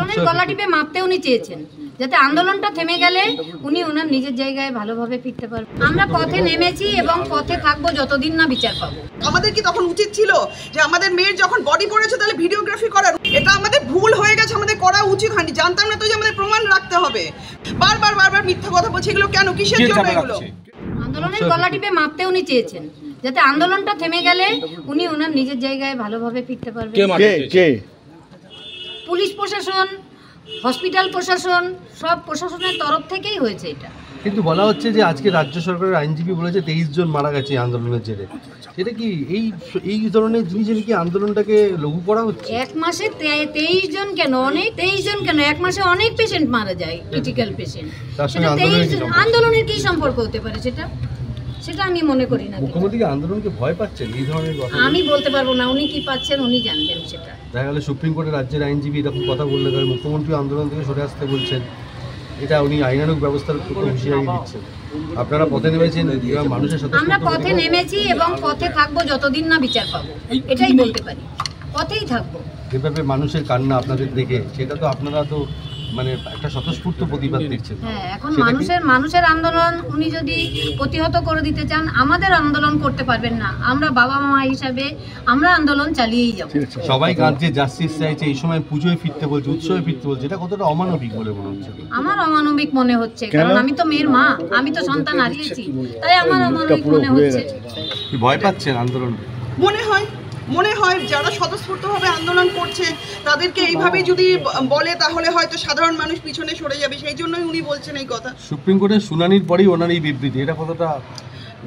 আন্দোলনের গলা টিপে মাপতে উনি চেয়েছেন, যাতে আন্দোলনটা থেমে গেলে উনি ওনার নিজের জায়গায় ভালোভাবে ফিরতে পারবেন। আমরা পথে নেমেছি এবং পথে থাকবো যতদিন না বিচার পাবো। আমাদের কি তখন উচিত ছিল যে আমাদের মেয়ের যখন বডি পড়েছে তাহলে ভিডিওগ্রাফি করার? এটা আমাদের ভুল হয়ে গেছে, আমাদের করা উচিত হয়নি। জানতাম না তো যে আমাদের প্রমাণ রাখতে হবে। বারবার মিথ্যা কথা বলছে, এগুলো কেন, কিসের জন্য এগুলো? আন্দোলনের গলা টিপে মাপতে উনি চেয়েছেন, যাতে আন্দোলনটা থেমে গেলে উনি ওনার নিজের জায়গায় ভালোভাবে ফিরতে পারবেন। পুলিশ প্রশাসন, হসপিটাল প্রশাসন, সব প্রশাসনের তরফ থেকেই হয়েছে এটা। কিন্তু বলা হচ্ছে যে আজকে রাজ্য সরকারের আইনজীবী বলেছে 23 জন মারা গেছে আন্দোলনের জেরে। এটা কি এই ধরনের জিনিস কি আন্দোলনটাকে লঘু করা হচ্ছে? এক মাসে 23 জন কেন, অনেক 23 জন কেন, এক মাসে অনেক পেশেন্ট মারা যায়, ক্রিটিক্যাল পেশেন্ট। আন্দোলনের কি সম্পর্ক হতে পারে সেটা আমি মনে করি না। মুখ্যমন্ত্রী আন্দোলনকে ভয় পাচ্ছেন এই ধরনের কথা? আমি বলতে পারবো না, উনি কি পাচ্ছেন উনি জানবেন সেটা। দেখা গেল সুপ্রিম কোর্টের রাজ্যের আইনজীবী এরকম কথা বললে তাহলে মুখ্যমন্ত্রী আন্দোলন থেকে সরে আসতে বলছেন, এটা উনি আইনানুগ ব্যবস্থার উপর হুঁশিয়ারি দিচ্ছেন। আপনারা পথে নেমেছেন, মানুষের সাথে আমরা পথে নেমেছি এবং পথে থাকবো যতদিন না বিচার পাবো, এটাই বলতে পারি। পথেই থাকবো। যেভাবে মানুষের কান্না আপনাদের দেখে, সেটা তো আপনারা তো মানে একটা স্বতঃস্ফূর্ত প্রতিবাদ দেখছেন। হ্যাঁ, এখন মানুষের আন্দোলন উনি যদি প্রতিহত করে দিতে চান, আমাদের আন্দোলন করতে পারবেন না। আমরা বাবা মা হিসাবে আমরা আন্দোলন চালিয়েই যাব। সবাই কাঁদছে, জাস্টিস চাইছে, এই সময় পুজোয় ফিরতে বলছে, উৎসবে ফিরতে বলছে, এটা কতটা অমানবিক বলে মনে হচ্ছে? আমার অমানবিক মনে হচ্ছে, কারণ আমি তো মেয়ের মা, আমি তো সন্তান হারিয়েছি, তাই আমার অমানবিক মনে হচ্ছে। ভয় পাচ্ছেন আন্দোলন? মনে হয় যারা স্বতঃস্ফূর্তভাবে আন্দোলন করছে তাদেরকে এইভাবে যদি বলে তাহলে হয়তো সাধারণ মানুষ পিছনে সরে যাবে, সেই জন্যই উনি বলছেন এই কথা। সুপ্রিম কোর্টের শুনানির পরেই ওনার এই বিবৃতি, এটা কতটা?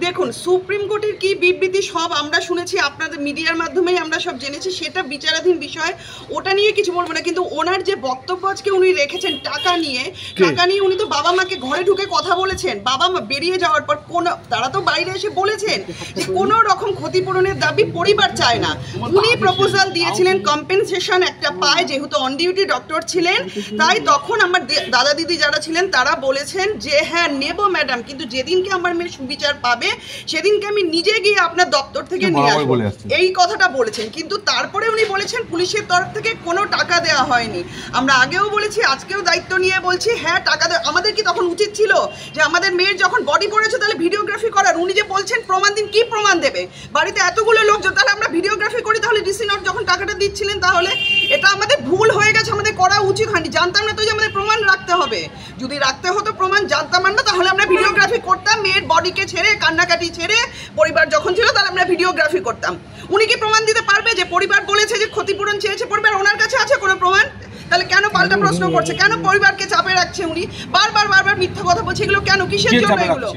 দেখুন, সুপ্রিম কোর্টের কি বিবৃতি সব আমরা শুনেছি, আপনাদের মিডিয়ার মাধ্যমেই আমরা সব জেনেছি, সেটা বিচারাধীন বিষয়, ওটা নিয়ে কিছু বলবো না। কিন্তু ওনার যে বক্তব্য আজকে উনি রেখেছেন টাকা নিয়ে উনি তো বাবা মাকে ঘরে ঢুকে কথা বলেছেন। বাবা মা বেরিয়ে যাওয়ার পর তারা তো বাইরে এসে বলেছেন যে কোনো রকম ক্ষতিপূরণের দাবি পরিবার চায় না। উনি প্রপোজাল দিয়েছিলেন কম্পেনসেশন একটা পায়, যেহেতু অন ডিউটি ডক্টর ছিলেন, তাই তখন আমার দাদা দিদি যারা ছিলেন তারা বলেছেন যে হ্যাঁ নেব ম্যাডাম, কিন্তু যেদিনকে আমার মেয়ে সুবিচার পাবে সেদিনকে আমি নিজে গিয়ে আপনার দপ্তর থেকে নিয়ে আসবো, এই কথাটা বলেছেন। কিন্তু তারপরে উনি বলেছেন পুলিশের তরফ থেকে কোনো টাকা দেওয়া হয়নি। আমরা আগেও বলেছি, আজকেও দায়িত্ব নিয়ে বলছি, হ্যাঁ টাকা দেওয়া। আমাদের কি তখন উচিত ছিল যে আমাদের মেয়ের যখন বডি পড়েছে তাহলে ভিডিওগ্রাফি করার? উনি যে বলছেন প্রমাণ দিন, কি প্রমাণ দেবে? বাড়িতে এতগুলো লোকজন, তাহলে আমরা ভিডিওগ্রাফি করি, তাহলে ডিসি নোট যখন টাকাটা দিচ্ছিলেন, তাহলে এটা আমাদের ভুল হয়ে গেছে, আমাদের করা উচিত হয়নি। জানতাম না তো যে আমাদের প্রমাণ রাখতে হবে। যদি রাখতে হতো প্রমাণ, জানতাম না, তাহলে আমরা ভিডিওগ্রাফি করতাম। মেয়ের বডিকে ছেড়ে, কান্নাকাটি ছেড়ে, পরিবার যখন ছিল তাহলে আমরা ভিডিওগ্রাফি করতাম। উনি কি প্রমাণ দিতে পারবে যে পরিবার বলেছে যে ক্ষতিপূরণ চেয়েছে পরিবার? ওনার কাছে আছে কোনো প্রমাণ? তাহলে কেন পাল্টা প্রশ্ন করছে? কেন পরিবারকে চাপে রাখছে উনি? বারবার মিথ্যা কথা বলছে, এগুলো কেন, কিসের জন্য এগুলো?